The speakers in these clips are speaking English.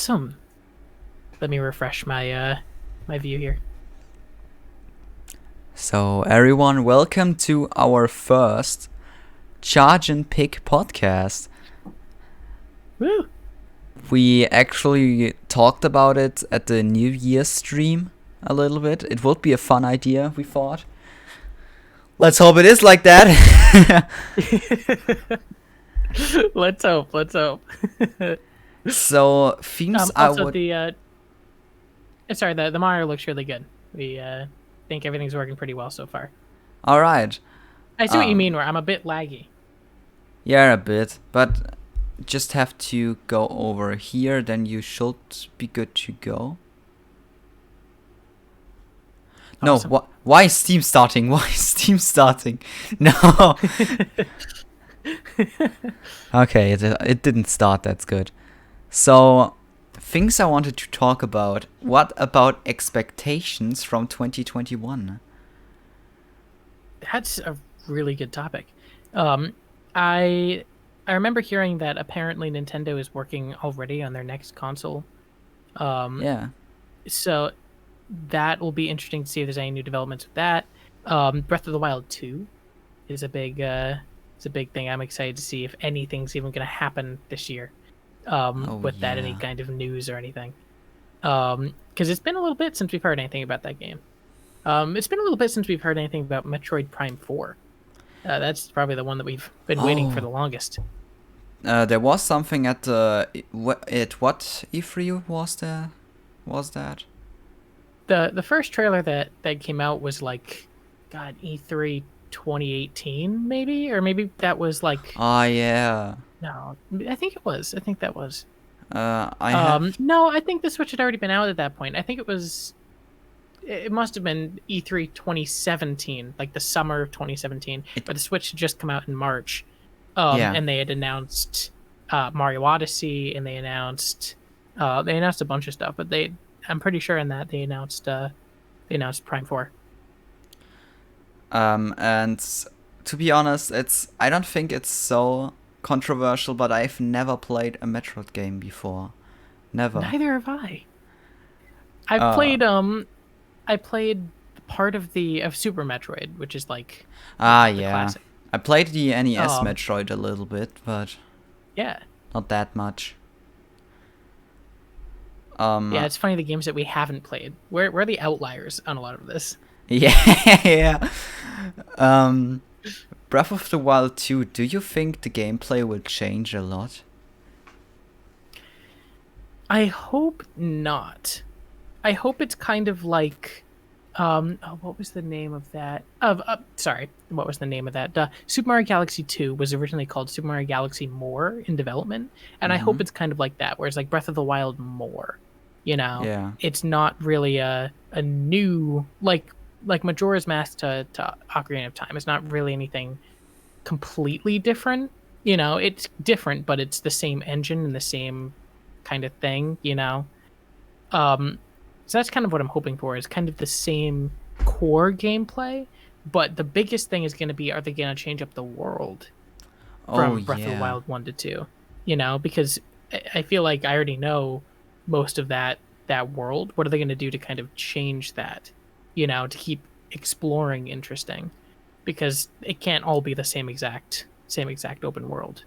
Awesome. Let me refresh my my view here. So everyone, welcome to our first CharginPig Podcast. Woo! We actually talked about it at the New Year's stream a little bit. It would be a fun idea, we thought. Let's hope it is like that. Let's hope. So themes I Also, would. the monitor looks really good. We think everything's working pretty well so far. All right. I see what you mean. Where I'm a bit laggy. Yeah, a bit, but just have to go over here. Then you should be good to go. Awesome. No, why is Steam starting? Why is Steam starting? No. Okay, it didn't start. That's good. So, things I wanted to talk about. What about expectations from 2021? That's a really good topic. I remember hearing that apparently Nintendo is working already on their next console. Yeah. So that will be interesting to see if there's any new developments with that. Breath of the Wild 2 is a big thing. I'm excited to see if anything's even going to happen this year. With that, any kind of news or anything. Because it's been a little bit since we've heard anything about that game. It's been a little bit since we've heard anything about Metroid Prime 4. That's probably the one that we've been waiting for the longest. There was something at what E3 was that? The first trailer that came out was like, God, E3 2018 maybe, or maybe that was like. Yeah. No, I think it was. I think that was. No, I think the Switch had already been out at that point. I think it was. It must have been E3 2017, like the summer of 2017, but the Switch had just come out in March. And they had announced Mario Odyssey, and they announced a bunch of stuff. But I'm pretty sure in that they announced Prime 4. And to be honest, I don't think it's so controversial, but I've never played a Metroid game before. Never. Neither have I. I played part of Super Metroid, which is like the classic. I played the NES Metroid a little bit, but yeah, not that much. Yeah, it's funny the games that we haven't played. We're the outliers on a lot of this. Yeah. Breath of the Wild 2, do you think the gameplay will change a lot? I hope not. I hope it's kind of like what was the name of that? What was the name of that? Super Mario Galaxy 2 was originally called Super Mario Galaxy More in development, and I hope it's kind of like that, where it's like Breath of the Wild More. You know, yeah. It's not really a new like Majora's Mask to Ocarina of Time. It's not really anything completely different. You know, it's different, but it's the same engine and the same kind of thing. You know, so that's kind of what I'm hoping for, is kind of the same core gameplay, but the biggest thing is going to be, are they going to change up the world from Breath of the Wild 1 to 2? You know, because I feel like I already know most of that world. What are they going to do to kind of change that, you know, to keep exploring interesting? Because it can't all be the same exact open world.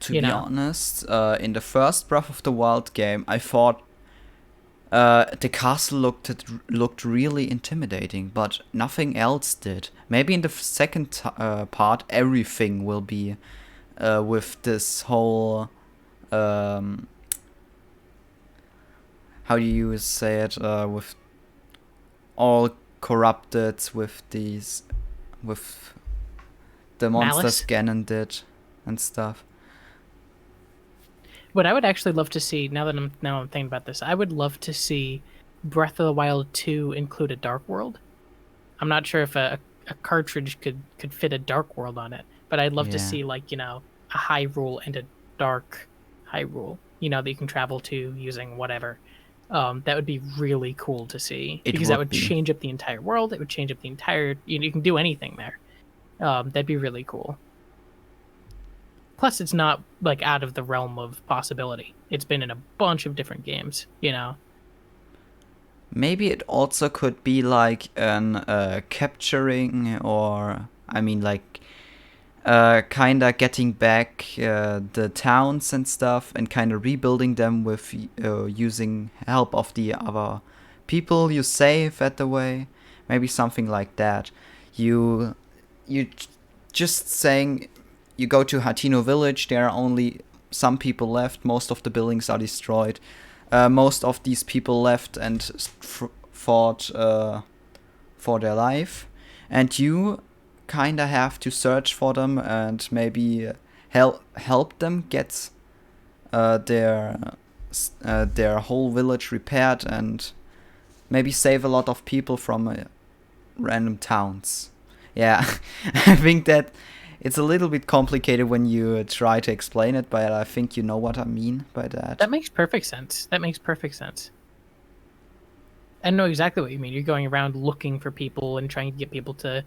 To be honest, in the first Breath of the Wild game, I thought the castle looked really intimidating, but nothing else did. Maybe in the second part, everything will be with this whole how do you say it? With all corrupted, with the monsters Ganon did and stuff. What I would actually love to see, now I'm thinking about this, I would love to see Breath of the Wild 2 include a Dark World. I'm not sure if a cartridge could fit a Dark World on it, but I'd love to see, like, you know, a Hyrule and a Dark Hyrule, you know, that you can travel to using whatever. That would be really cool to see, because that would change up the entire world. It would change up the entire, you can do anything there. That'd be really cool. Plus, it's not like out of the realm of possibility. It's been in a bunch of different games, you know. Maybe it also could be like an capturing, or I mean like kinda getting back the towns and stuff, and kinda rebuilding them with using help of the other people you save at the way. Maybe something like that. You just saying you go to Hatino village, there are only some people left, most of the buildings are destroyed. Most of these people left and fought for their life, and you kinda have to search for them and maybe help them get their whole village repaired, and maybe save a lot of people from random towns. Yeah, I think that it's a little bit complicated when you try to explain it, but I think you know what I mean by that. That makes perfect sense. That makes perfect sense. I know exactly what you mean. You're going around looking for people and trying to get people to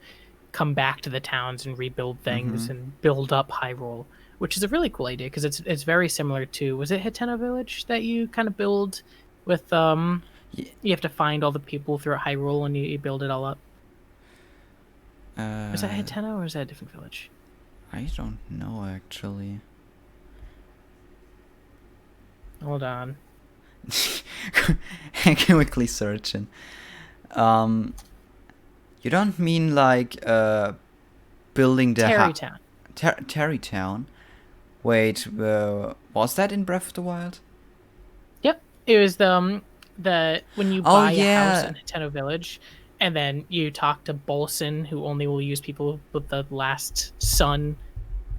come back to the towns and rebuild things and build up Hyrule, which is a really cool idea because it's very similar to, was it Hiteno Village that you kind of build with you have to find all the people throughout Hyrule and you build it all up. Was that Hiteno or is that a different village? I don't know actually. Hold on. Quickly searching. You don't mean like building the Terrytown. Terrytown. Wait, was that in Breath of the Wild? Yep, it was the when you buy a house in Hiteno Village, and then you talk to Bolson, who only will use people with the last son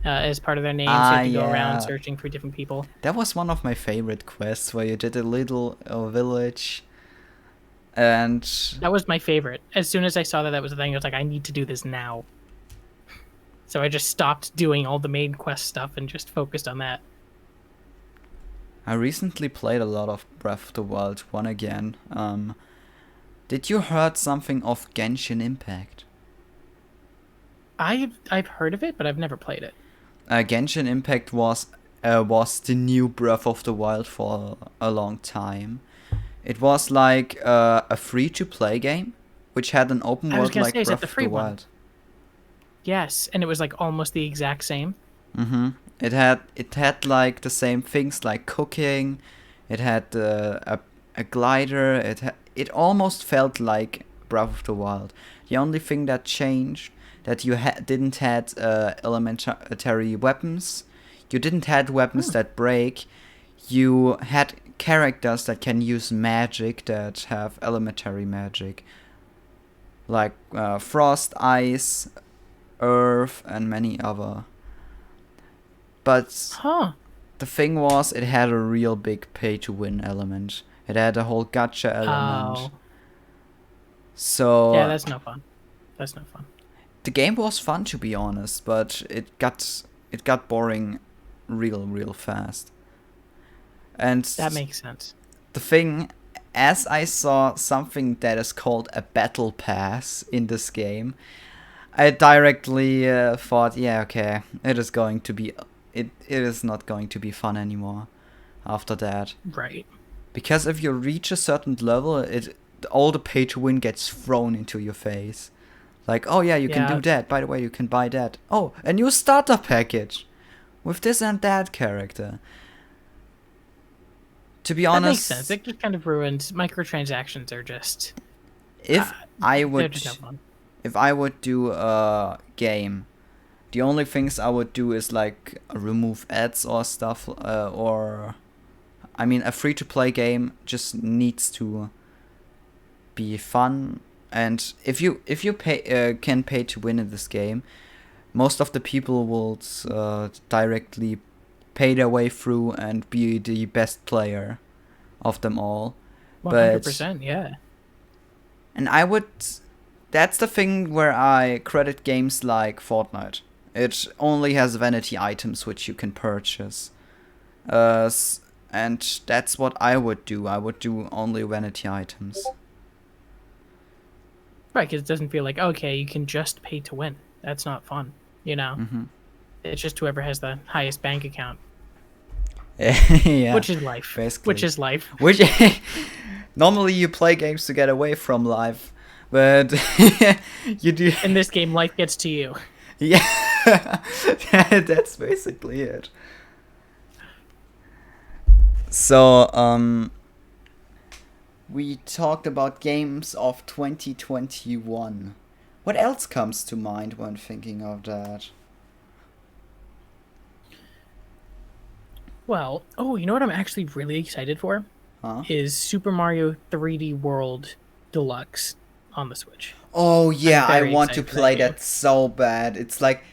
as part of their name, so you have to go around searching for different people. That was one of my favorite quests, where you did a little village, and that was my favorite. As soon as I saw that was the thing, I was like, I need to do this now. So I just stopped doing all the main quest stuff and just focused on that. I recently played a lot of Breath of the Wild 1 again. Did you heard something of Genshin Impact? I've heard of it, but I've never played it. Genshin Impact was the new Breath of the Wild for a long time. It was like a free-to-play game, which had an open world like Breath of the Wild. Yes, and it was like almost the exact same. It had like the same things like cooking. It had a glider. It almost felt like Breath of the Wild. The only thing that changed, that you didn't had elementary weapons. You didn't had weapons that break. You had characters that can use magic, that have elementary magic, like frost, ice, earth, and many other. But the thing was, it had a real big pay-to-win element. It had a whole gacha element. So yeah, that's no fun. That's no fun. The game was fun, to be honest, but it got boring real fast. And that makes sense. The thing, as I saw something that is called a battle pass in this game, I directly thought, yeah, okay, it is not going to be fun anymore after that. Right. Because if you reach a certain level, all the pay to win gets thrown into your face. Like, oh yeah, you can do that. By the way, you can buy that. Oh, a new starter package with this and that character. To be honest, that makes sense. It just kind of ruins. Microtransactions are just. If I would do a game, the only things I would do is like remove ads or stuff, or I mean, a free-to-play game just needs to be fun. And if you can pay to win in this game, most of the people will directly pay their way through and be the best player of them all. 100%, yeah. And that's the thing where I credit games like Fortnite. It only has vanity items which you can purchase. And that's what I would do. I would do only vanity items. Right, because it doesn't feel like, okay, you can just pay to win. That's not fun, you know? It's just whoever has the highest bank account. Yeah, which is life. basically. Which is life. Which normally you play games to get away from life, but you do. In this game, life gets to you. Yeah, that's basically it. So, we talked about games of 2021. What else comes to mind when thinking of that? Well, you know what I'm actually really excited for? Huh? Is Super Mario 3D World Deluxe on the Switch. Oh yeah, I very want to excited for play that that so bad. It's like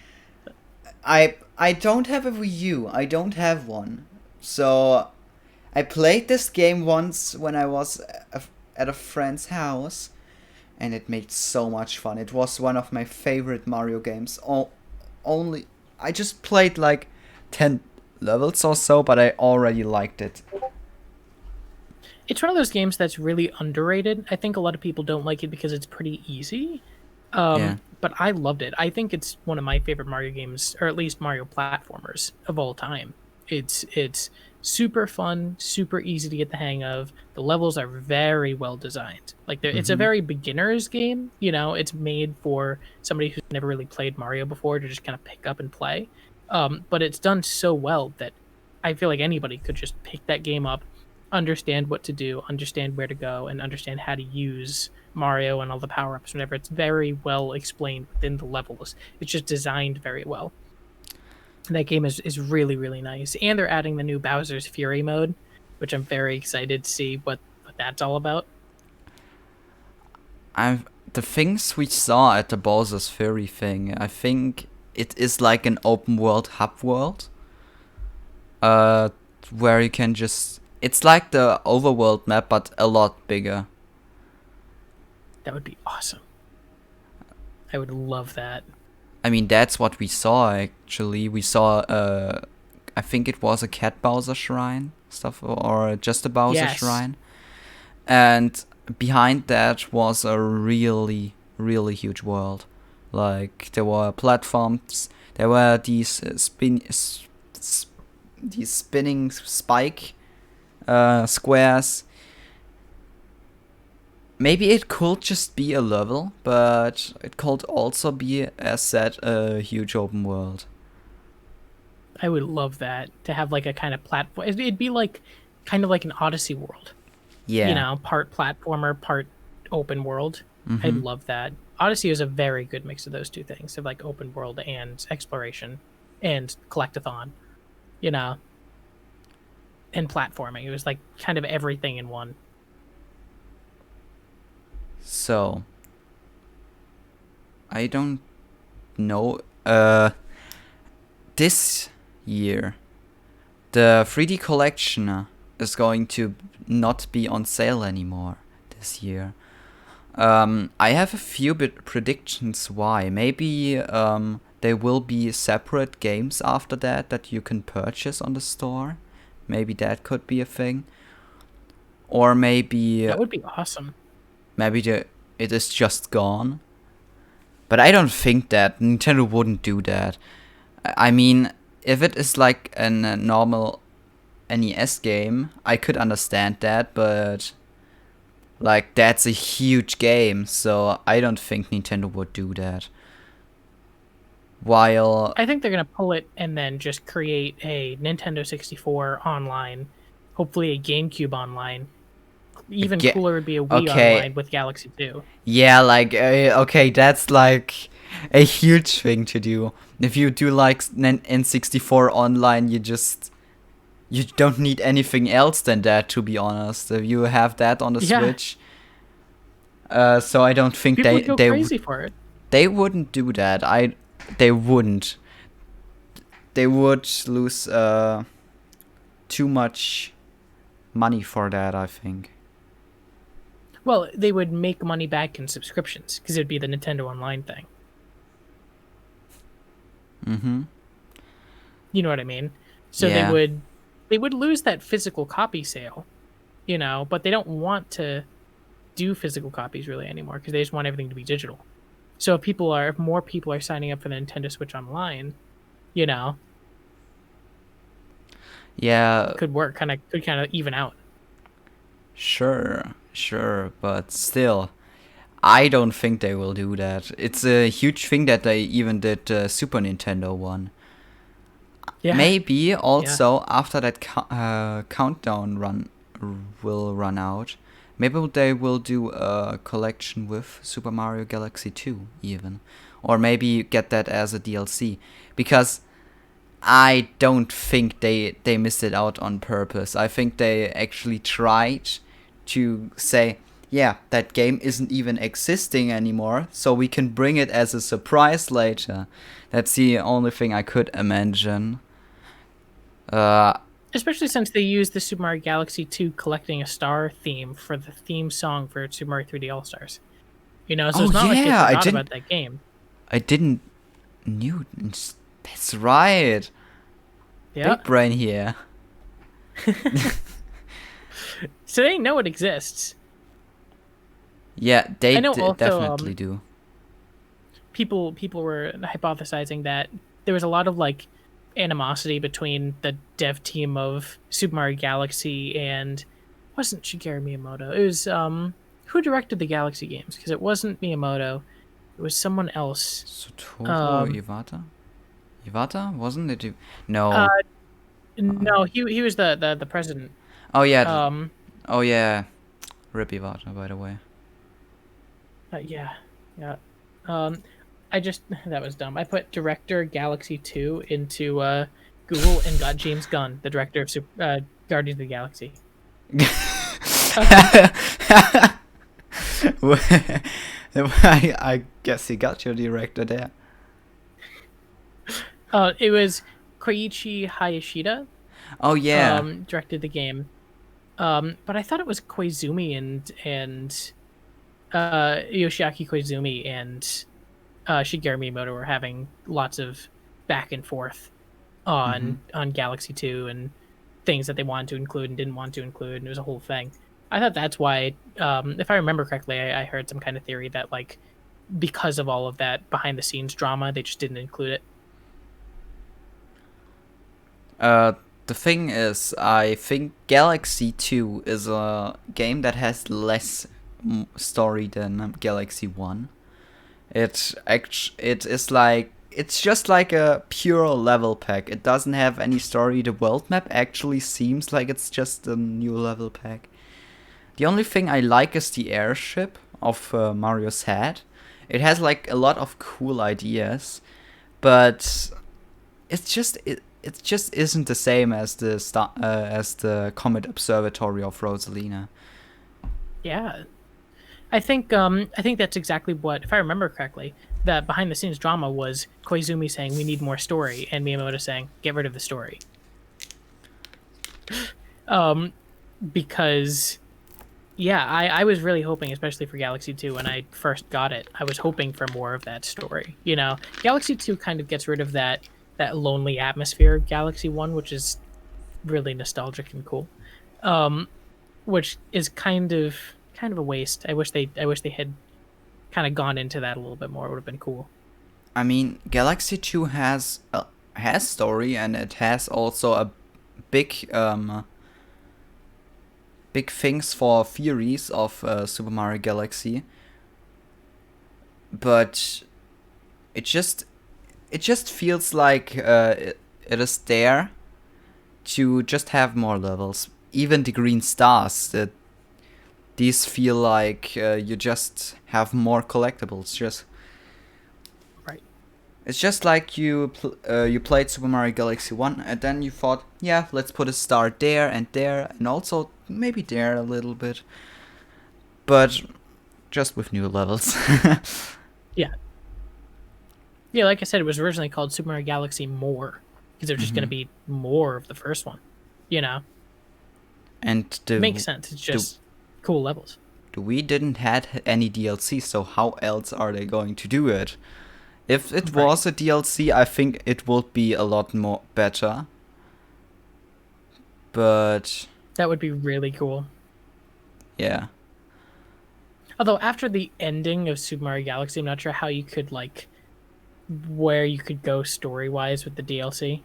I don't have a Wii U. I don't have one. So I played this game once when I was at a friend's house, and it made so much fun. It was one of my favorite Mario games. Only I just played like 10 levels or so, but I already liked it. It's one of those games that's really underrated. I think a lot of people don't like it because it's pretty easy. Yeah. But I loved it. I think it's one of my favorite Mario games, or at least Mario platformers of all time. It's super fun, super easy to get the hang of. The levels are very well designed. Like it's a very beginner's game. You know, it's made for somebody who's never really played Mario before to just kind of pick up and play. But it's done so well that I feel like anybody could just pick that game up, understand what to do, understand where to go, and understand how to use Mario and all the power ups. Whenever it's very well explained within the levels, it's just designed very well. And that game is really really nice. And they're adding the new Bowser's Fury mode, which I'm very excited to see what that's all about. The things we saw at the Bowser's Fury thing, I think it is like an open world hub world. Where you can just it's like the overworld map but a lot bigger. That would be awesome. I would love that. I mean, that's what we saw actually. We saw I think it was a Cat Bowser shrine stuff or just a Bowser shrine. And behind that was a really really huge world. Like there were platforms, there were these these spinning spike squares. Maybe it could just be a level, but it could also be, as said, a huge open world. I would love that, to have like a kind of platform. It'd be like kind of like an Odyssey world. Yeah. You know, part platformer, part open world. I'd love that. Odyssey is a very good mix of those two things, of like open world and exploration and collectathon, you know, and platforming. It was like kind of everything in one. So, I don't know. This year, the 3D collection is going to not be on sale anymore this year. I have a few predictions why. Maybe there will be separate games after that you can purchase on the store. Maybe that could be a thing. Or maybe that would be awesome. Maybe it is just gone. But I don't think that. Nintendo wouldn't do that. I mean, if it is like a normal NES game, I could understand that, but like that's a huge game, so I don't think Nintendo would do that. While I think they're gonna pull it and then just create a Nintendo 64 online, hopefully a GameCube online. Even cooler would be a Wii online with Galaxy 2. Yeah, like okay, that's like a huge thing to do. If you do like N64 online, you don't need anything else than that, to be honest. If you have that on the Switch, so I don't think People would go crazy for it. They wouldn't do that. They wouldn't. They would lose too much money for that, I think. Well, they would make money back in subscriptions because it'd be the Nintendo Online thing. You know what I mean? So yeah. they would lose that physical copy sale, you know, but they don't want to do physical copies really anymore because they just want everything to be digital. So if more people are signing up for the Nintendo Switch Online, you know, Yeah, could work, could kind of even out. sure, but still, I don't think they will do that. It's a huge thing that they even did Super Nintendo one. Yeah, Maybe yeah. also after that countdown will run out, maybe they will do a collection with Super Mario Galaxy 2 even, or maybe get that as a DLC, because I don't think they missed it out on purpose. I think they actually tried to say, yeah, that game isn't even existing anymore, so we can bring it as a surprise later. That's the only thing I could imagine. Especially since they used the Super Mario Galaxy 2 collecting a star theme for the theme song for Super Mario 3D All Stars. So Oh it's not like they yeah, forgot about that game. I didn't knew. That's right. Yeah. Big brain here. So they know it exists. Yeah, I know also definitely do. people were hypothesizing that there was a lot of like animosity between the dev team of Super Mario Galaxy and wasn't Shigeru Miyamoto. It was who directed the Galaxy games, because it wasn't Miyamoto. It was someone else. Satoru Um Iwata? Iwata? Wasn't it? uh No. no, he was the president. Oh yeah. Um Oh yeah. Rip Iwata, by the way. yeah. Yeah. Um I just that was dumb. I put director Galaxy 2 into Google and got James Gunn, the director of Guardians of the Galaxy. I guess you got your director there. It was Koichi Hayashida, Oh yeah. directed the game. But I thought it was Koizumi and Yoshiaki Koizumi and Shigeru Miyamoto were having lots of back and forth Mm-hmm. on Galaxy 2 and things that they wanted to include and didn't want to include, and it was a whole thing. I thought that's why, if I remember correctly, I heard some kind of theory that like because of all of that behind the scenes drama, they just didn't include it. The thing is, I think Galaxy 2 is a game that has less story than Galaxy 1. It is like it's just like a pure level pack. It doesn't have any story. The world map actually seems like it's just a new level pack. The only thing I like is the airship of Mario's head. It has like a lot of cool ideas, but it just isn't the same as the Comet Observatory of Rosalina. Yeah, I think that's exactly what, if I remember correctly, that behind the scenes drama was Koizumi saying we need more story and Miyamoto saying get rid of the story. Um, because yeah, I was really hoping, especially for Galaxy 2 when I first got it, I was hoping for more of that story. Galaxy 2 kind of gets rid of that lonely atmosphere of Galaxy 1, which is really nostalgic and cool. Um, which is kind of a waste. I wish they had kind of gone into that a little bit more. It would have been cool. I mean, Galaxy 2 has story, and it has also a big big things for theories of Super Mario Galaxy, but it just it just feels like it is there to just have more levels. Even the green stars, that these feel like you just have more collectibles. Right. It's just like you played Super Mario Galaxy 1 and then you thought, yeah, let's put a star there and also maybe there a little bit. But just with new levels. Yeah. Yeah, like I said, it was originally called Super Mario Galaxy More because there's just going to be more of the first one. You know, And Makes sense. It's just cool levels. we didn't had any DLC, so how else are they going to do it? If it Right. was a DLC, I think it would be a lot more better. But That would be really cool. yeah. Although after the ending of Super Mario Galaxy, I'm not sure how you could like where you could go story-wise with the DLC.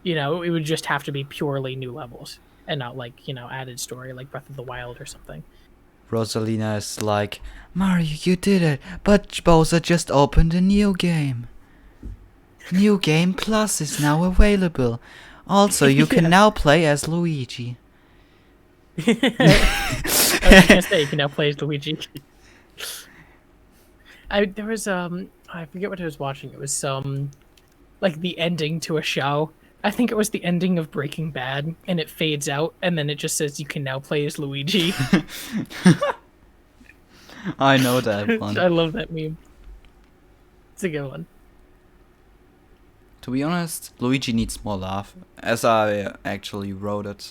You know, it would just have to be purely new levels and not like, added story like Breath of the Wild or something. Rosalina is like, Mario, you did it, but Bowser just opened a new game. New Game Plus is now available. Also, you can now play as Luigi. I was gonna say you can now play as Luigi. There was I forget what I was watching. It was like the ending to a show. I think it was the ending of Breaking Bad, and it fades out, and then it just says you can now play as Luigi. I know that one. I love that meme. It's a good one. To be honest, Luigi needs more love, as I actually wrote it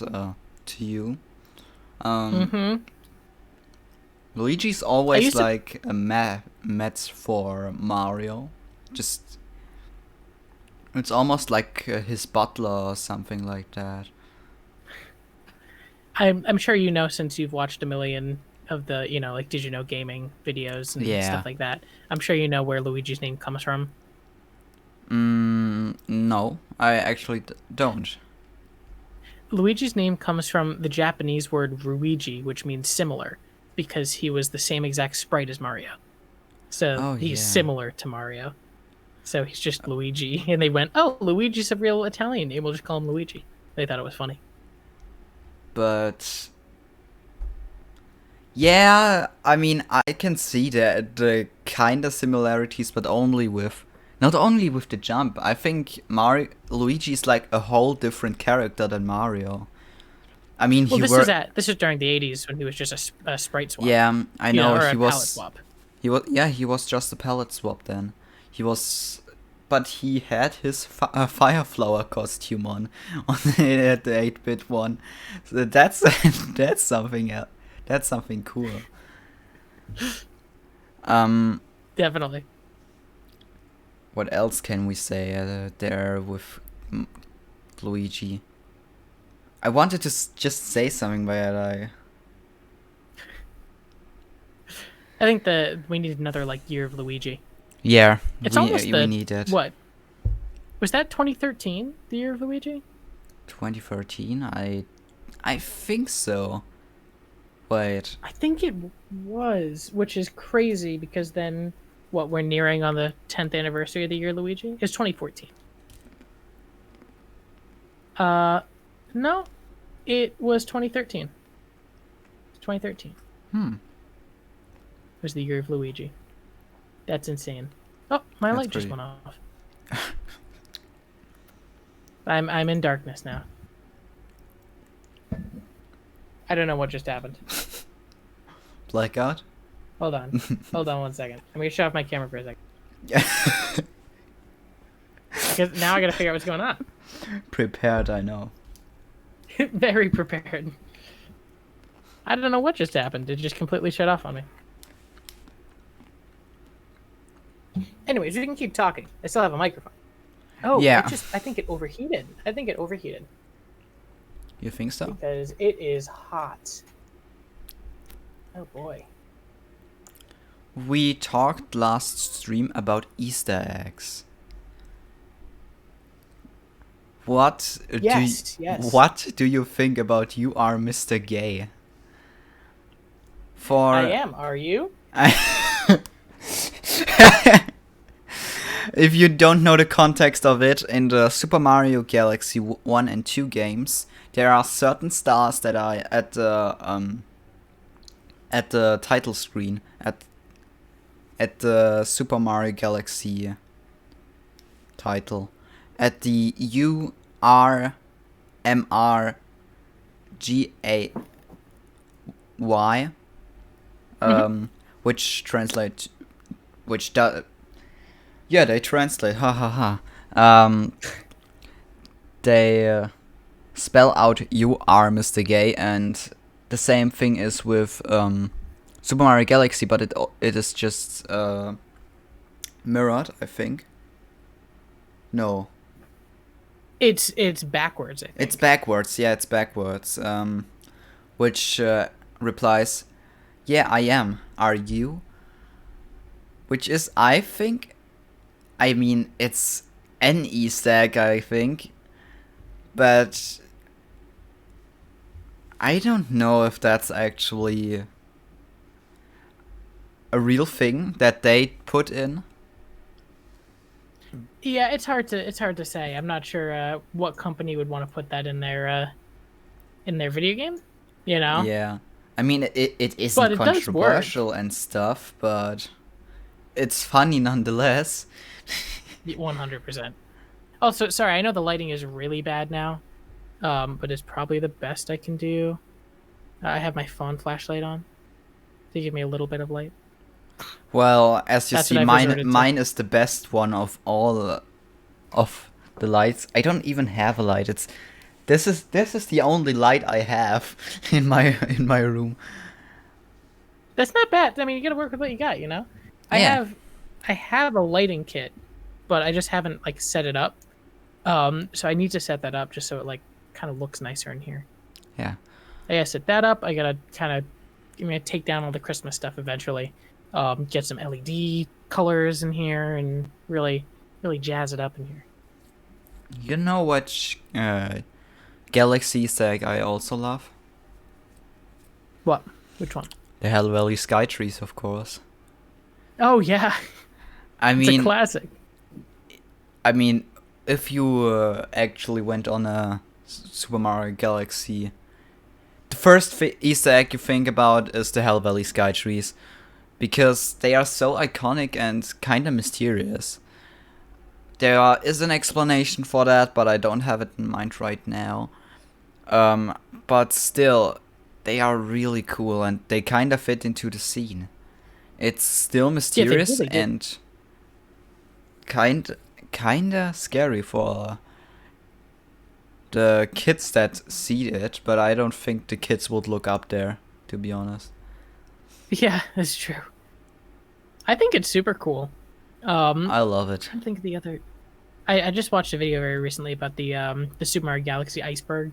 to you. Luigi's always like a match for Mario. Just, it's almost like his butler or something like that. I'm sure you know, since you've watched a million of the, like Did You Know gaming videos and stuff like that. I'm sure you know where Luigi's name comes from. No, I actually don't. Luigi's name comes from the Japanese word Ruigi, which means similar, because he was the same exact sprite as Mario. So he's similar to Mario. So he's just Luigi. And they went, oh, Luigi's a real Italian name. We'll just call him Luigi. They thought it was funny. But yeah, I mean, I can see the kind of similarities, but not only with the jump. I think Luigi is like a whole different character than Mario. I mean, this is during the 80s when he was just a sprite swap. Yeah, I know, or a palette swap. He was just a palette swap then. But he had his fire flower costume on the 8-bit one. So that's something else. That's something cool. Definitely. What else can we say there with Luigi? I wanted to just say something, but I think that we need another Year of Luigi. Yeah, we need it. What? Was that 2013, the Year of Luigi? 2013? I think so. Wait. I think it was, which is crazy because then, we're nearing on the 10th anniversary of the Year of Luigi? It's 2014. No, it was 2013. 2013. It was the Year of Luigi. That's insane. Oh, my light just went off. I'm in darkness now. I don't know what just happened. Blackout? Hold on 1 second. I'm gonna shut off my camera for a second. Because now I gotta figure out what's going on. Prepared, I know. Very prepared. I don't know what just happened. It just completely shut off on me. Anyways, we can keep talking. I still have a microphone. Oh, yeah. I think it overheated. You think so? Because it is hot. Oh boy. We talked last stream about Easter eggs. What do you think about You Are Mr. Gay? I am. Are you? If you don't know the context of it, in the Super Mario Galaxy 1 and 2 games, there are certain stars that are at the title screen at the Super Mario Galaxy title, at the URMRGAY, which translate, they translate, they spell out You Are Mr. Gay, and the same thing is with Super Mario Galaxy, but it is just mirrored, I think. No. It's backwards, I think. It's backwards, it's backwards. Which replies, yeah, I am. Are you? Which is, I think, I mean, it's an Easter egg, I think, but I don't know if that's actually a real thing that they put in. Yeah, it's hard to say. I'm not sure what company would want to put that in their video game, you know. Yeah. I mean, it isn't But it does work. controversial and stuff, but it's funny nonetheless. 100%. Also, sorry, I know the lighting is really bad now, but it's probably the best I can do. I have my phone flashlight on to give me a little bit of light. Well, as you That's see, what I've resorted to. mine is the best one of all of the lights. I don't even have a light. This is the only light I have in my room. That's not bad. I mean, you got to work with what you got, you know. Yeah. I have a lighting kit, but I just haven't like set it up. So I need to set that up just so it like kind of looks nicer in here. Yeah. I gotta set that up. I gotta kind of, I'm gonna take down all the Christmas stuff eventually. Get some LED colors in here and really jazz it up in here. You know what Galaxy Seg I also love? What? Which one? The Hell Valley Sky Trees, of course. Oh yeah, I it's mean, a classic. I mean, if you actually went on a Super Mario Galaxy, the first Easter egg you think about is the Hell Valley Sky Trees, because they are so iconic and kind of mysterious. There is an explanation for that, but I don't have it in mind right now. But still, they are really cool and they kind of fit into the scene. It's still mysterious and kinda scary for the kids that see it, but I don't think the kids would look up there, to be honest. Yeah, that's true. I think it's super cool. I love it. I'm trying to think of the other. I just watched a video very recently about the Super Mario Galaxy iceberg.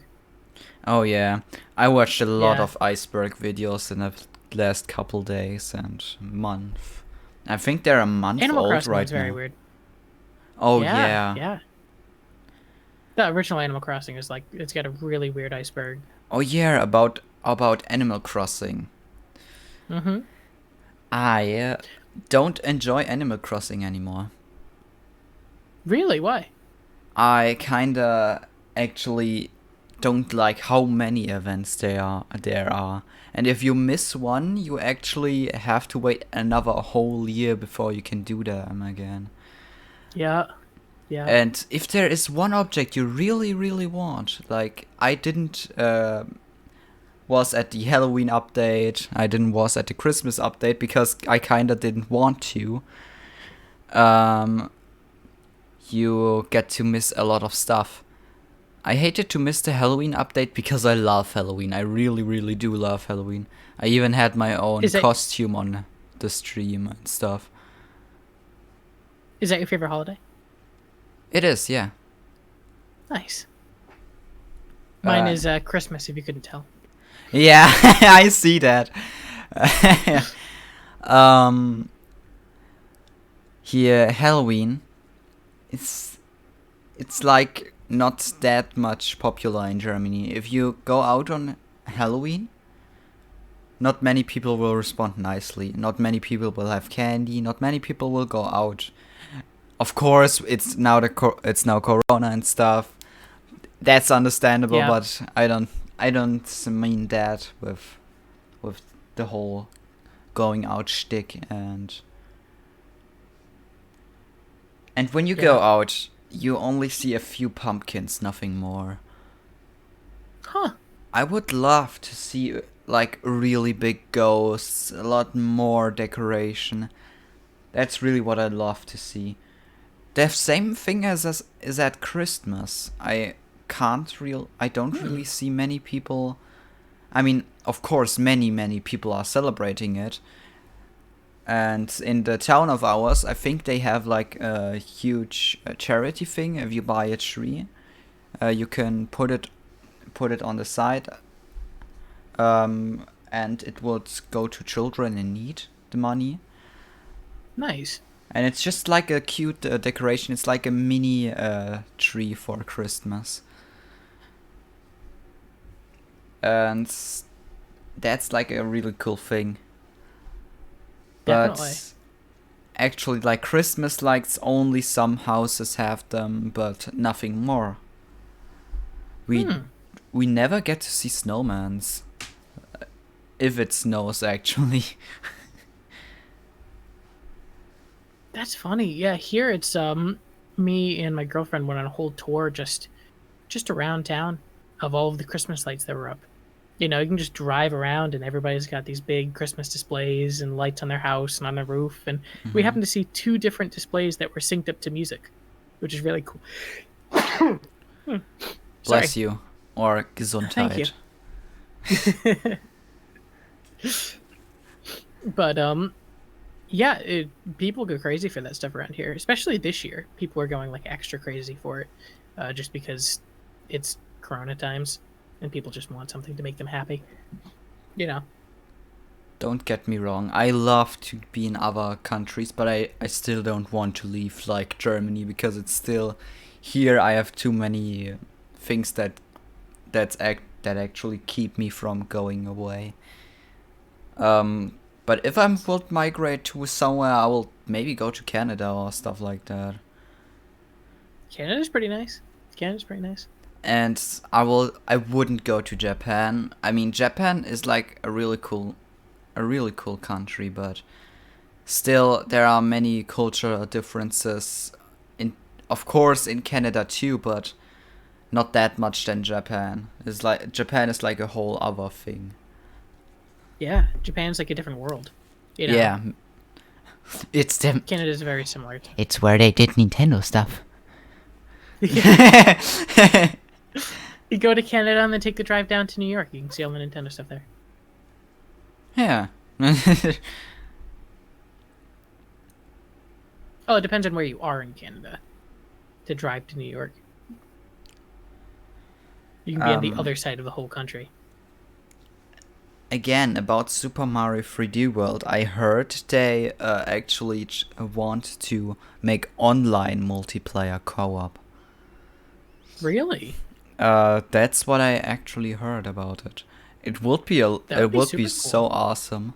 Oh yeah, I watched a lot of iceberg videos in the last couple days and month. I think they're a month Animal old Crossing right is now. very weird. Oh yeah. Yeah. The original Animal Crossing is like it's got a really weird iceberg. Oh yeah, about Animal Crossing. Mm-hmm. I don't enjoy Animal Crossing anymore. Really? Why? I kinda actually don't like how many events there are. And if you miss one, you actually have to wait another whole year before you can do them again. Yeah. Yeah. And if there is one object you really, really want, like I didn't was at the Halloween update, I didn't was at the Christmas update because I kinda didn't want to. You get to miss a lot of stuff. I hated to miss the Halloween update because I love Halloween. I really, really do love Halloween. I even had my own costume on the stream and stuff. Is that your favorite holiday? It is, yeah. Nice. Mine is Christmas, if you couldn't tell. Yeah, I see that. Here, Halloween, it's like not that much popular in Germany. If you go out on Halloween, not many people will respond nicely. Not many people will have candy. Not many people will go out. Of course, it's now Corona and stuff. That's understandable, Yeah. but I don't mean that with the whole going out shtick and when you go out, you only see a few pumpkins, nothing more. Huh. I would love to see like really big ghosts, a lot more decoration. That's really what I'd love to see. The same thing as is at Christmas. I don't really see many people. I mean, of course, many people are celebrating it. And in the town of ours, I think they have like a huge charity thing. If you buy a tree, you can put it on the side, and it would go to children in need. The money. Nice. And it's just like a cute decoration. It's like a mini tree for Christmas. And that's like a really cool thing. Definitely. But actually, like Christmas lights, only some houses have them, but nothing more. We never get to see snowmans. If it snows, actually. That's funny. Yeah, here it's me and my girlfriend went on a whole tour just around town of all of the Christmas lights that were up. You know, you can just drive around and everybody's got these big Christmas displays and lights on their house and on their roof. And we happened to see 2 different displays that were synced up to music, which is really cool. Bless you. Or Gesundheit. Thank you. But yeah, people go crazy for that stuff around here, especially this year. People are going like extra crazy for it, just because it's Corona times, and people just want something to make them happy. You know. Don't get me wrong. I love to be in other countries, but I still don't want to leave like Germany because it's still here. I have too many things that actually keep me from going away. But if I would migrate to somewhere, I will maybe go to Canada or stuff like that. Canada's pretty nice. And I wouldn't go to Japan. I mean, Japan is like a really cool country, but still there are many cultural differences of course in Canada too, but not that much than Japan. Japan is like a whole other thing. Yeah, Japan's like a different world. You know? Yeah. It's them. Canada's very similar. It's where they did Nintendo stuff. You go to Canada and then take the drive down to New York. You can see all the Nintendo stuff there. Yeah. Oh, it depends on where you are in Canada to drive to New York. You can be on the other side of the whole country. Again, about Super Mario 3D World, I heard they actually want to make online multiplayer co-op. Really? That's what I actually heard about it. It would be cool. So awesome.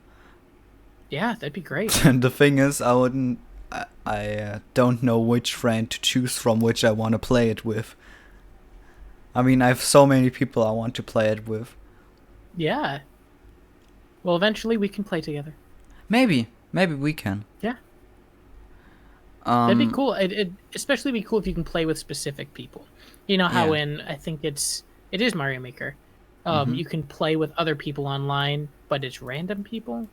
Yeah, that'd be great. And the thing is, I don't know which friend to choose from, which I want to play it with. I mean, I have so many people I want to play it with. Yeah. Well, eventually we can play together. Maybe we can. Yeah. That'd be cool. It'd especially be cool if you can play with specific people. You know how I think it is Mario Maker. You can play with other people online, but it's random people.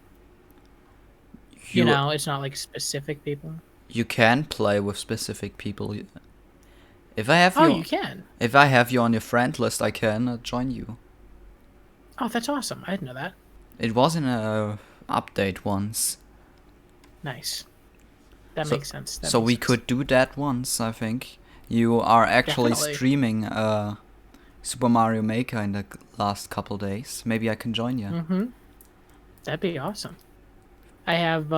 You know, it's not like specific people. You can play with specific people. If I have you can. If I have you on your friend list, I can join you. Oh, that's awesome. I didn't know that. It was in a update once. Nice. That makes sense. We could do that once, I think. You are actually streaming Super Mario Maker in the last couple days. Maybe I can join you. Mm-hmm. That'd be awesome. I have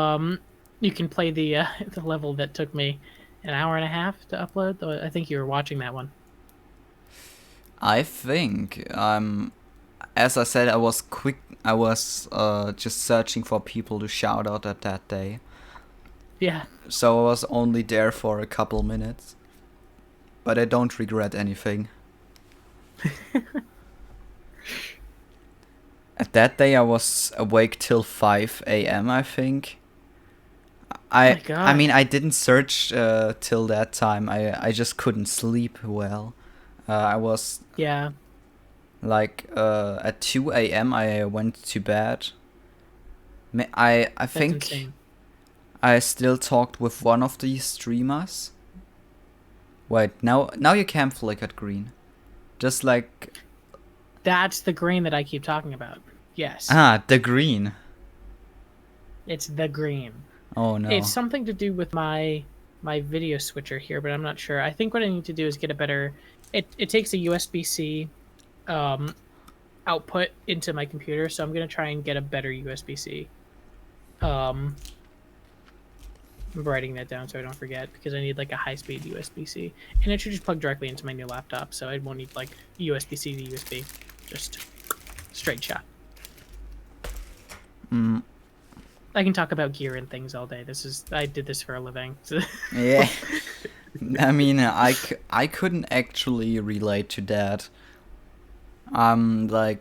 you can play the level that took me an hour and a half to upload. Though I think you were watching that one. I think as I said, I was quick. I was just searching for people to shout out at that day. Yeah. So I was only there for a couple minutes. But I don't regret anything. At that day I was awake till 5 a.m. I think. I mean, I didn't search till that time. I just couldn't sleep well. I was like at 2 a.m. I went to bed. I think insane. I still talked with one of these streamers. Wait, now your cam flickered green. Just like... That's the green that I keep talking about. Yes. Ah, the green. It's the green. Oh no. It's something to do with my video switcher here, but I'm not sure. I think what I need to do is get a better... It takes a USB-C output into my computer, so I'm going to try and get a better USB-C I'm writing that down so I don't forget, because I need like a high-speed USB-C, and it should just plug directly into my new laptop, so I won't need like USB-C to USB, just straight shot. I can talk about gear and things all day. I did this for a living. So. Yeah. I mean, I couldn't actually relate to that. Like,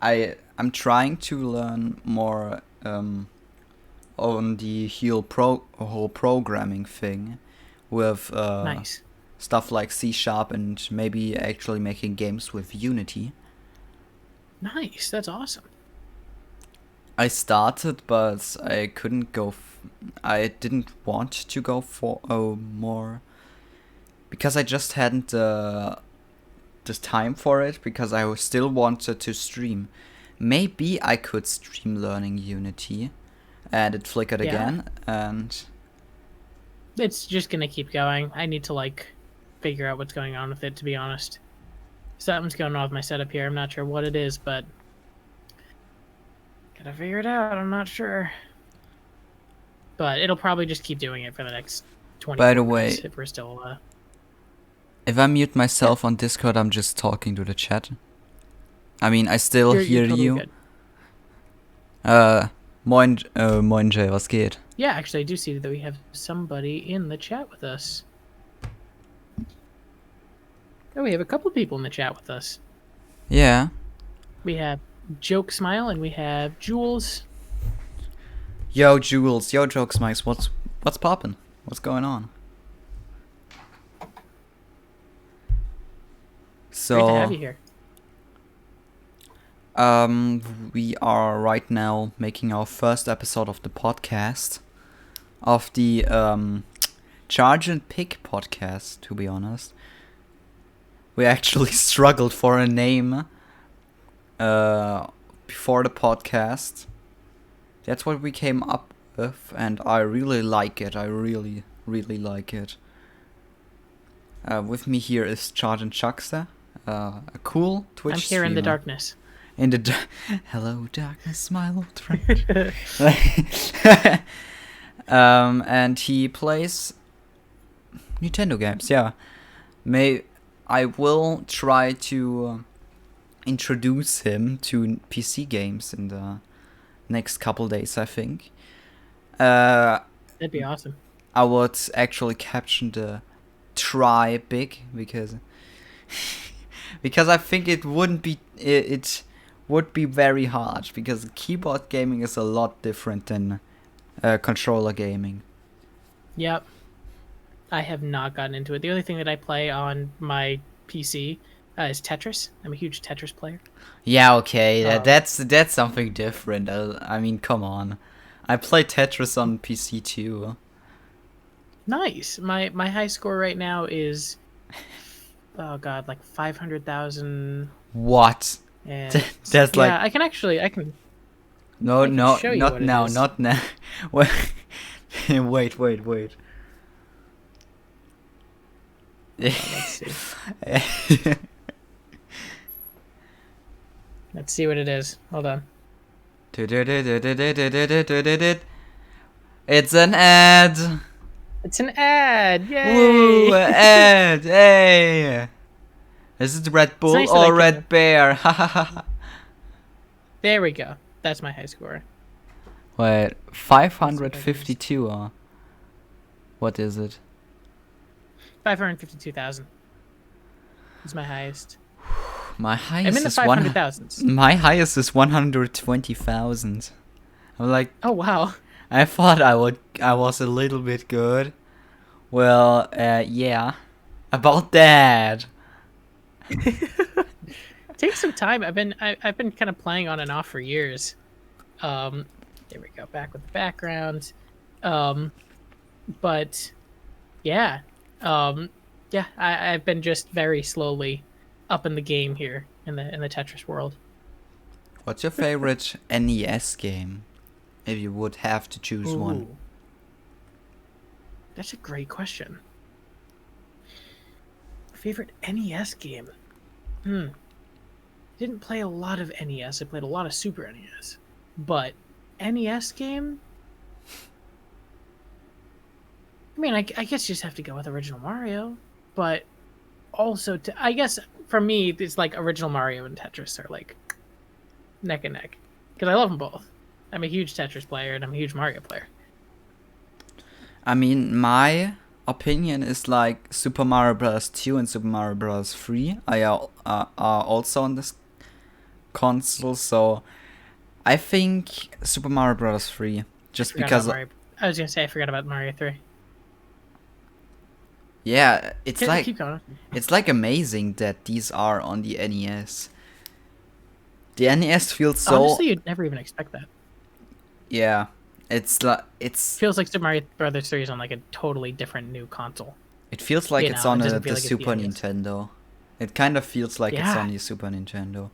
I'm trying to learn more on the whole programming thing with Nice. stuff like C# and maybe actually making games with Unity. Nice. That's awesome. I started, but I couldn't go. I didn't want to go for more because I just hadn't the time for it. Because I still wanted to stream. Maybe I could stream learning Unity, and it flickered again, and it's just gonna keep going. I need to like figure out what's going on with it. To be honest, something's going on with my setup here. I'm not sure what it is, but. Gotta figure it out. I'm not sure. But it'll probably just keep doing it for the next 20 minutes. By the way, if we're still... if I mute myself on Discord, I'm just talking to the chat. I mean, I still hear totally you. Good. Moin Jay, was geht? Yeah, actually, I do see that we have somebody in the chat with us. Oh, we have a couple people in the chat with us. Yeah. We have Joke Smile and we have Jules. Yo Jules, yo Joke Smiles, what's poppin'? What's going on? So great to have you here. We are right now making our first episode of the podcast, of the CharginPig Podcast. To be honest, we actually struggled for a name. Before the podcast. That's what we came up with, and I really like it. I really, really like it. With me here is Chargin a cool Twitch streamer. I'm here in the darkness. Hello, darkness, my old friend. And he plays Nintendo games. Yeah, I will try to introduce him to PC games in the next couple days, I think. That'd be awesome. I would actually caption the try big because I think it would be very hard, because keyboard gaming is a lot different than controller gaming. Yep. I have not gotten into it. The only thing that I play on my PC is Tetris. I'm a huge Tetris player. Yeah, okay, that's something different. I mean, come on. I play Tetris on PC too. Nice. My high score right now is, oh god, like 500,000. What? That's like. Yeah, I can. No, not now, not now. Wait. Let's see. Let's see what it is. Hold on. It's an ad. It's an ad. Yay! Woo, ad. Hey. Is it Red Bull or Red Bear? There we go. That's my high score. Wait, 552 or what is it? 552,000. Is my highest. My highest I'm in the 500,000s. My highest is 120,000. I'm like, oh wow. I thought I was a little bit good. Well, yeah. About that. Take some time. I've been kind of playing on and off for years. There we go. Back with the background. But yeah. Yeah, I've been just very slowly up in the game here in the Tetris world. What's your favorite NES game, if you would have to choose one? That's a great question. Favorite NES game? I didn't play a lot of NES. I played a lot of Super NES. But NES game? I mean, I guess you just have to go with original Mario, but also I guess for me, it's like original Mario and Tetris are like neck and neck because I love them both. I'm a huge Tetris player and I'm a huge Mario player. I mean, my opinion is like Super Mario Bros. 2 and Super Mario Bros. 3 are also on this console, so I think Super Mario Bros. 3 just because I was gonna say I forgot about Mario 3. Yeah, it's Keep going. It's like amazing that these are on the NES. The NES feels so honestly, you'd never even expect that. Yeah. It's feels like Super Mario Brothers 3 is on like a totally different new console. It feels like it's on the Super NES. Nintendo. It kind of feels like it's on the Super Nintendo.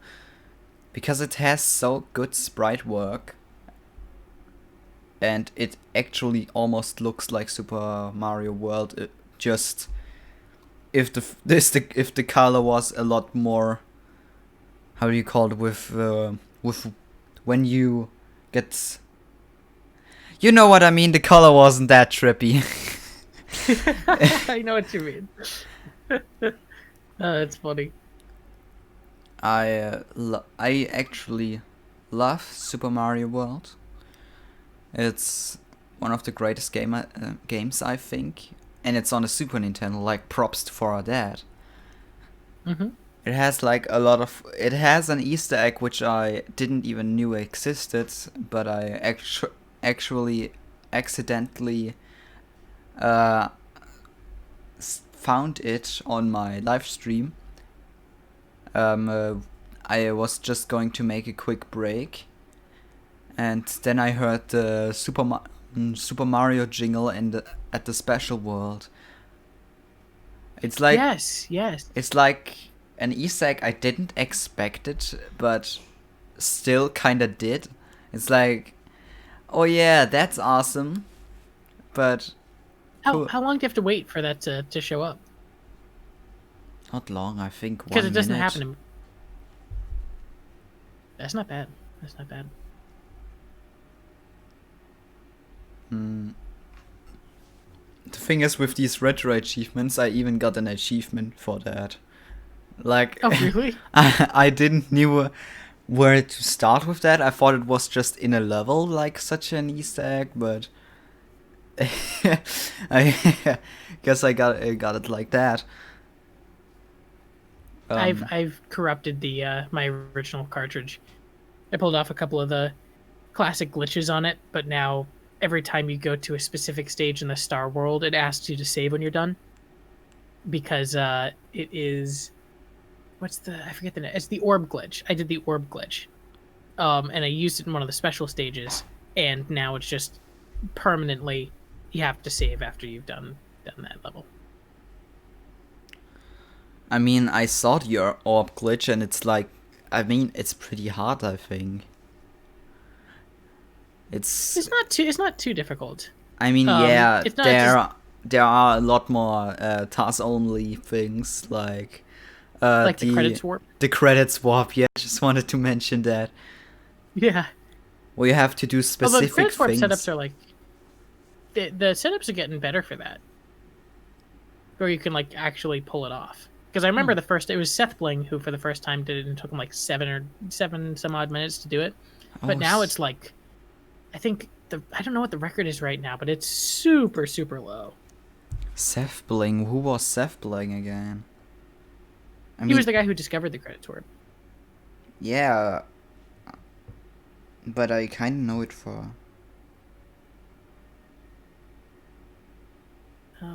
Because it has so good sprite work. And it actually almost looks like Super Mario World. Just if the color was a lot more, how do you call it, with when you get, you know what I mean, the color wasn't that trippy. I know what you mean. It's funny. I actually love Super Mario World. It's one of the greatest games, I think, and it's on the Super Nintendo. Like, props for that. Mm-hmm. It has like a lot of. It has an Easter egg which I didn't even knew existed, but I actually accidentally found it on my live stream. I was just going to make a quick break, and then I heard the Super Mario jingle at the special world. It's like yes. It's like an Easter egg I didn't expect it, but still kinda did. It's like, oh yeah, that's awesome. But how long do you have to wait for that to show up? Not long, I think 1 minute. Because it doesn't happen. That's not bad. The thing is, with these retro achievements, I even got an achievement for that. Like, oh really? I didn't knew where to start with that. I thought it was just in a level, like such an Easter egg, but I guess I got it like that. I've corrupted the my original cartridge. I pulled off a couple of the classic glitches on it, but now every time you go to a specific stage in the Star World, it asks you to save when you're done. Because it is, I forget the name. It's the orb glitch. I did the orb glitch, and I used it in one of the special stages, and now it's just permanently you have to save after you've done that level. I mean, I saw your orb glitch, and it's like, I mean, it's pretty hard, I think. It's not too difficult. I mean, yeah, there are a lot more task only things like the credits warp. The credits warp, yeah, I just wanted to mention that. Yeah. Well, you have to do specific the credits warp things. Setups are like the setups are getting better for that. Where you can like actually pull it off. Because I remember it was Seth Bling who for the first time did it and took him like seven some odd minutes to do it. But now it's like, I think I don't know what the record is right now, but it's super, super low. Seth Bling? Who was Seth Bling again? He was the guy who discovered the credits warp. Yeah. But I kind of know it for...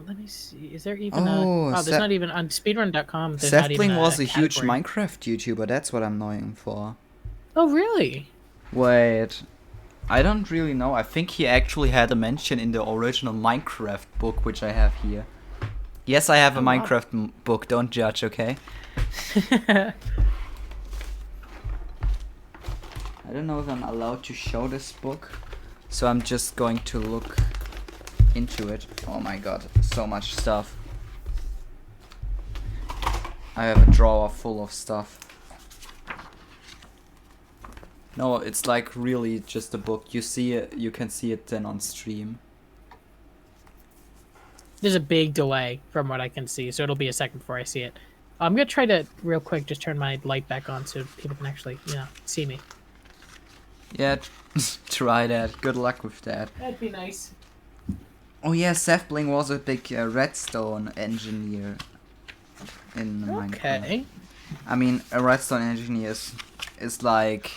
Let me see. Is there even there's not even on speedrun.com. Seth Bling was a huge Minecraft YouTuber. That's what I'm knowing for. Oh, really? Wait. I don't really know. I think he actually had a mention in the original Minecraft book, which I have here. Yes, I have a Minecraft book. Don't judge, okay? I don't know if I'm allowed to show this book, so I'm just going to look into it. Oh my god, so much stuff. I have a drawer full of stuff. No, it's like really just a book. You see it, you can see it then on stream. There's a big delay from what I can see, so it'll be a second before I see it. I'm gonna try to real quick just turn my light back on so people can actually, see me. Yeah, try that. Good luck with that. That'd be nice. Oh yeah, Sethbling was a big redstone engineer in Minecraft. Okay. I mean, a redstone engineer is like...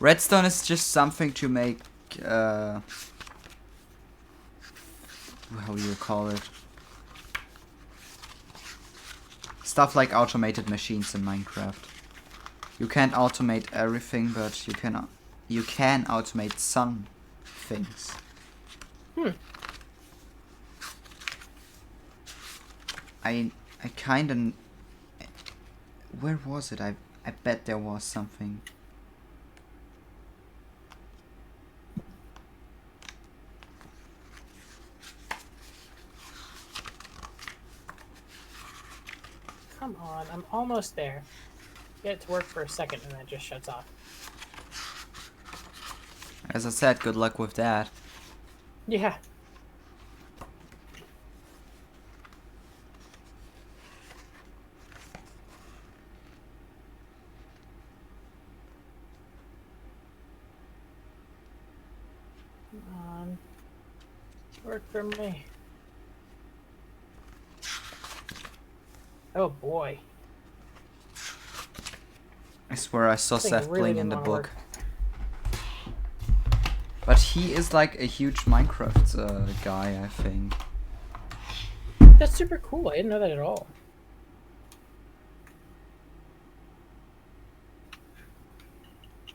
Redstone is just something to make... how do you call it? Stuff like automated machines in Minecraft. You can't automate everything, but you can automate some things. I kinda... Where was it? I bet there was something. Come on, I'm almost there. Get it to work for a second and then it just shuts off. As I said, good luck with that. Yeah. Come on. Work for me. Oh boy. I swear I saw This thing Seth really playing in didn't the wanna book. But he is like a huge Minecraft guy, I think. That's super cool. I didn't know that at all.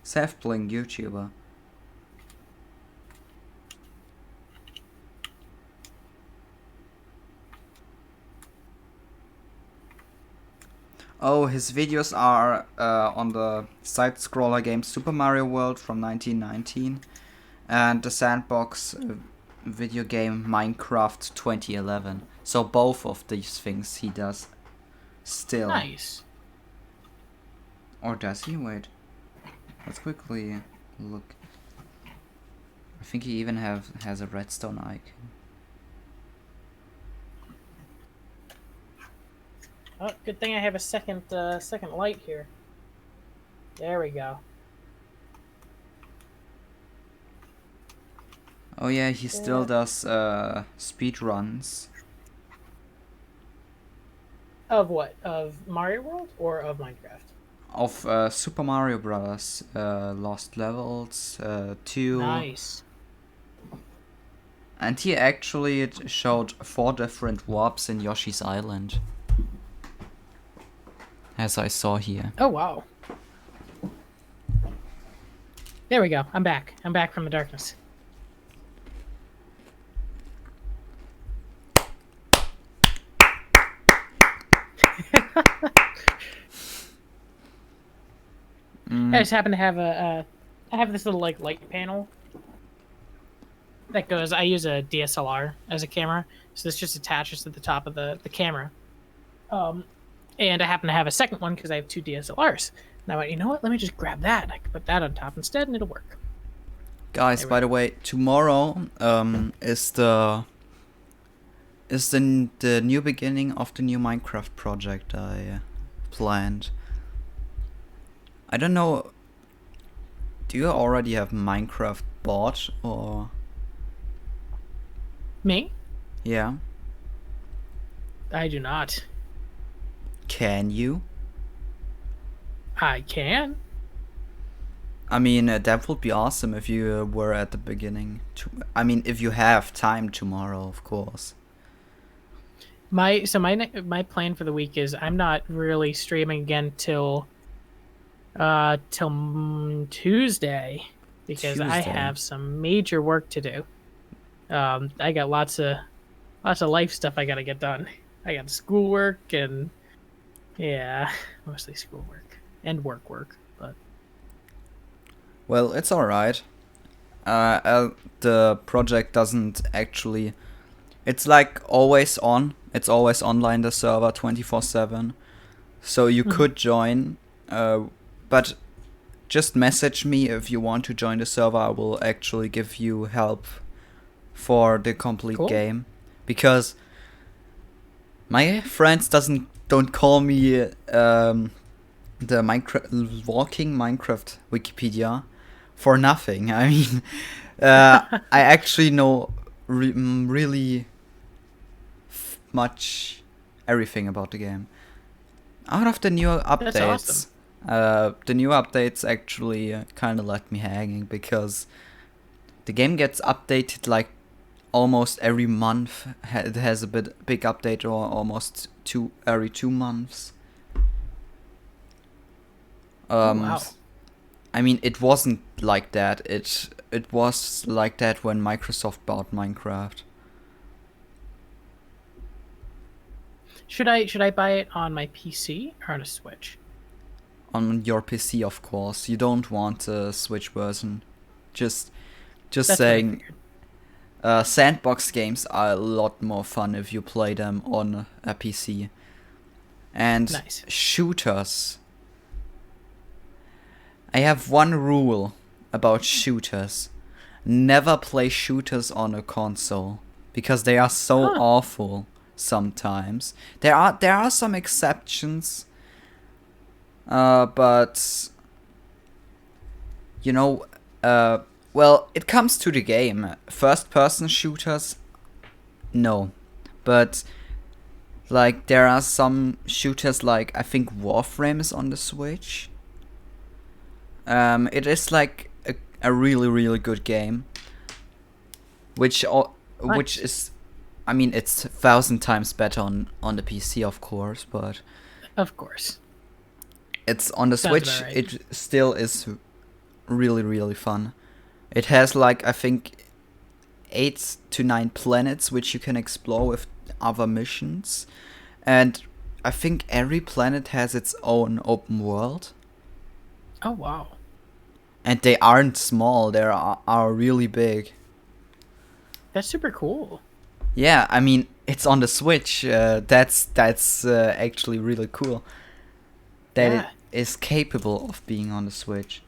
Seth playing YouTuber. Oh, his videos are on the side-scroller game Super Mario World from 1919 and the sandbox video game Minecraft 2011. So both of these things he does still. Nice. Or does he? Wait. Let's quickly look. I think he even has a redstone icon. Oh, good thing I have a second light here. There we go. Oh yeah, he still does speed runs. Of what? Of Mario World or of Minecraft? Of Super Mario Bros. Lost Levels 2. Nice. And he actually showed 4 different warps in Yoshi's Island. As I saw here. Oh, wow. There we go. I'm back. I'm back from the darkness. I just happen to have I have this little like light panel that goes. I use a DSLR as a camera, so this just attaches to the top of the camera. And I happen to have a second one because I have 2 DSLRs. And I went, you know what? Let me just grab that. I can put that on top instead, and it'll work. Guys, by the way, tomorrow is the new beginning of the new Minecraft project I planned. I don't know. Do you already have Minecraft bought or? Me? Yeah. I do not. Can you? I can. I mean, that would be awesome if you were at the beginning. I mean, if you have time tomorrow, of course. My plan for the week is I'm not really streaming again till Tuesday because I have some major work to do. I got lots of life stuff I gotta get done. I got schoolwork and yeah, mostly schoolwork and work, but. Well, it's alright. The project doesn't actually... It's like always on. It's always online, the server, 24/7. So you could join, but just message me if you want to join the server. I will actually give you help for the complete game. because my friends don't call me the walking Minecraft Wikipedia for nothing. I mean, I actually know really much everything about the game. Out of the new updates, That's awesome. the new updates actually kind of left me hanging, because the game gets updated like almost every month. It has a big update, or almost every 2 months. Wow. I mean, it wasn't like that. It was like that when Microsoft bought Minecraft. Should I buy it on my PC or on a Switch? On your PC, of course. You don't want a Switch version. Just That's saying. Sandbox games are a lot more fun if you play them on a PC. And Nice. shooters. I have one rule about shooters. Never play shooters on a console, because they are so awful sometimes. There are some exceptions, but you know, well, it comes to the game. First-person shooters, no, but like there are some shooters, like I think Warframe is on the Switch. It is like a really, really good game, which is, I mean, it's 1,000 times better on the PC, of course, but Of course. it's on the Sounds Switch. about right. It still is really, really fun. It has like, I think, 8 to 9 planets which you can explore with other missions, and I think every planet has its own open world. Oh wow. And they aren't small, they are really big. That's super cool. Yeah, I mean, it's on the Switch. That's actually really cool. That Yeah. it is capable of being on the Switch.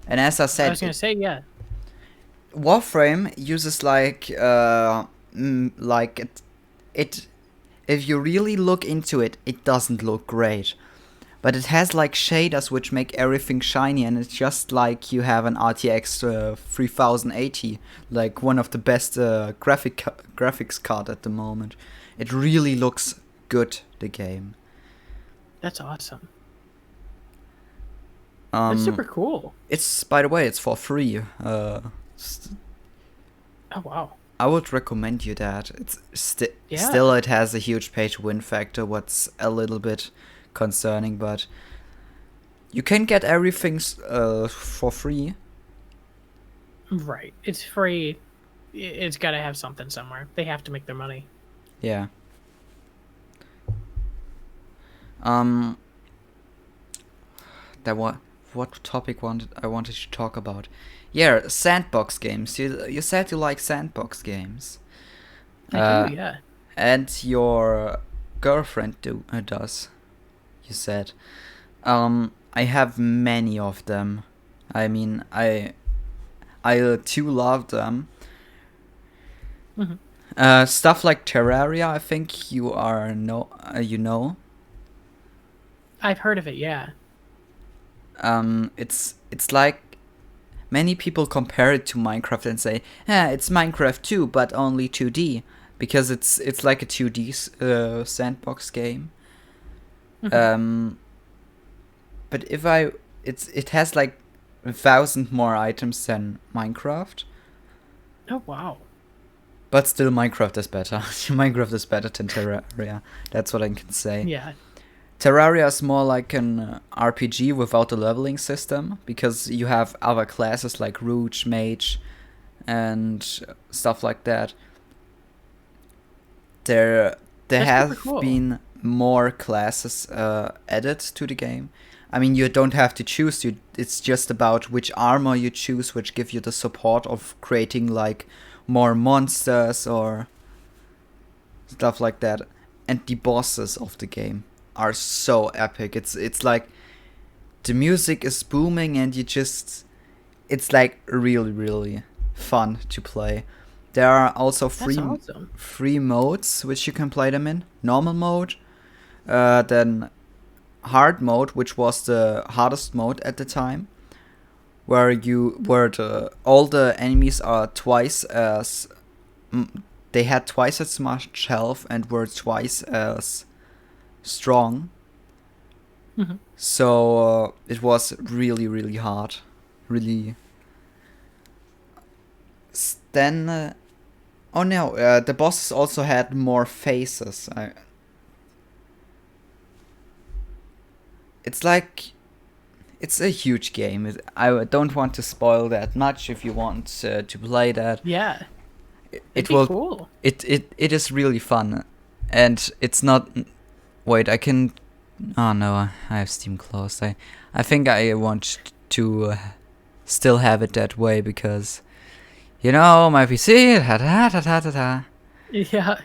And as I I said, was gonna say, yeah. Warframe uses like it. If you really look into it, it doesn't look great. But it has like shaders which make everything shiny, and it's just like you have an RTX 3080, like one of the best graphics card at the moment. It really looks good, the game. That's awesome. That's super cool. It's, by the way, it's for free. Oh wow. I would recommend you that. It's Yeah. still, it has a huge pay to win factor, what's a little bit concerning, but you can get everything for free. Right. It's free. It's got to have something somewhere. They have to make their money. Yeah. That what topic I wanted to talk about? Yeah, sandbox games. You said you like sandbox games. I do, yeah. And your girlfriend does. You said. I have many of them. I mean, I too love them. Mm-hmm. Stuff like Terraria, I think you know. I've heard of it, yeah. It's like many people compare it to Minecraft and say, it's Minecraft too, but only 2D, because it's like a 2D sandbox game. Mm-hmm. But it has like 1,000 more items than Minecraft. Oh wow. But still, Minecraft is better. Minecraft is better than Terraria. That's what I can say. Yeah. Terraria is more like an RPG without a leveling system, because you have other classes like Roach, Mage, and stuff like that. There That's have super cool. been more classes added to the game. I mean, you don't have to choose. It's just about which armor you choose, which give you the support of creating like more monsters or stuff like that. And the bosses of the game are so epic. It's like the music is booming, and it's like really, really fun to play. There are also That's awesome. free modes which you can play them in. Normal mode, then hard mode, which was the hardest mode at the time, where all the enemies are twice as they had twice as much health and were twice as strong. Mm-hmm. So it was really, really hard. Really. Then, the bosses also had more phases. It's a huge game. I don't want to spoil that much. If you want to play that, Yeah, it will. Cool. It is really fun, and it's not. Wait, I can. Oh no, I have Steam closed. I think I want to still have it that way because, my PC. Yeah.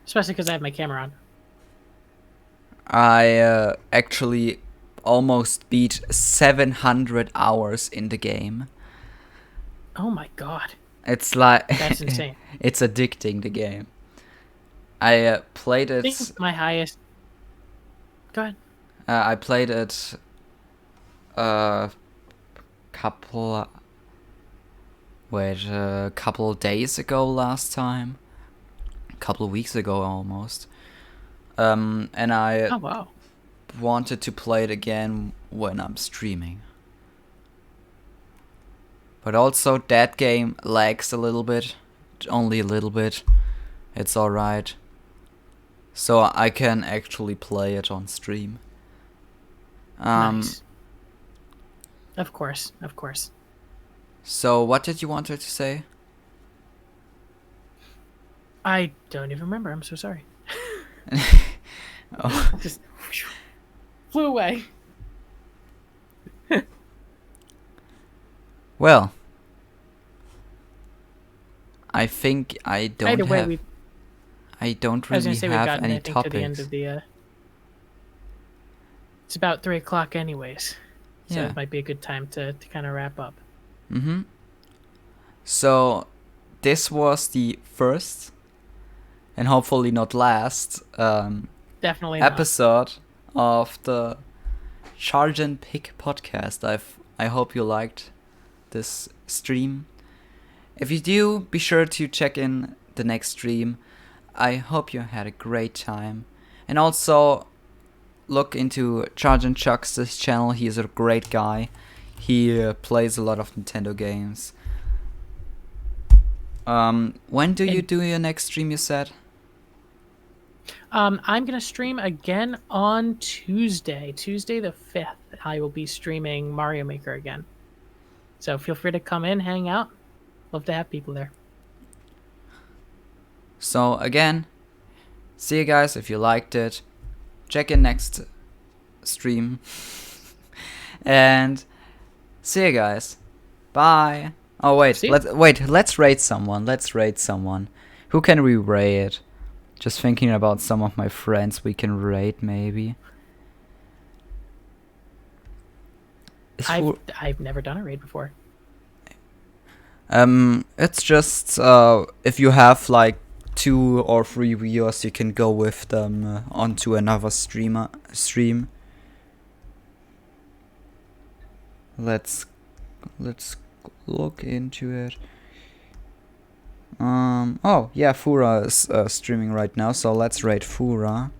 Especially because I have my camera on. I actually almost beat 700 hours in the game. Oh my god. It's like that's insane. It's addicting, the game. I played it. I think my highest. Go ahead. I played it a couple days ago last time. A couple of weeks ago almost. And I Oh wow. wanted to play it again when I'm streaming. But also that game lags a little bit. Only a little bit. It's alright. So I can actually play it on stream. Nice. Of course. So what did you want her to say? I don't even remember. I'm so sorry. Oh. Just flew away. Well, I think I don't Either way, have. I don't really have any topics. To the end of the. It's about 3:00 anyways, so Yeah. it might be a good time to kind of wrap up. Mm-hmm. So, this was the first, and hopefully not last, Definitely not. episode of the CharginPig Podcast. I hope you liked this stream. If you do, be sure to check in the next stream. I hope you had a great time. And also, look into CharginChuck's channel. He's a great guy. He plays a lot of Nintendo games. When do you do your next stream, you said? I'm going to stream again on Tuesday the 5th. I will be streaming Mario Maker again. So feel free to come in, hang out. Love to have people there. So again, see you guys if you liked it. Check in next stream. And see you guys. Bye. Oh wait, let's rate someone. Who can we rate? Just thinking about some of my friends we can rate maybe. I've never done a raid before. It's just if you have like 2 or 3 viewers, you can go with them onto another stream. Let's look into it. Oh yeah, Fura is streaming right now, so let's rate Fura.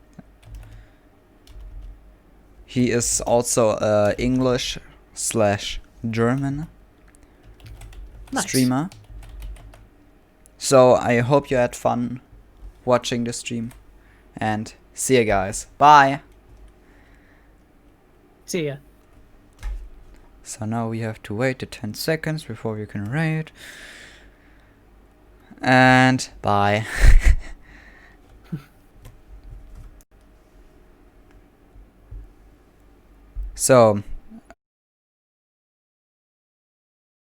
He is also English/German streamer. So I hope you had fun watching the stream, and see you guys. Bye. See ya. So now we have to wait the 10 seconds before we can rate. And bye. So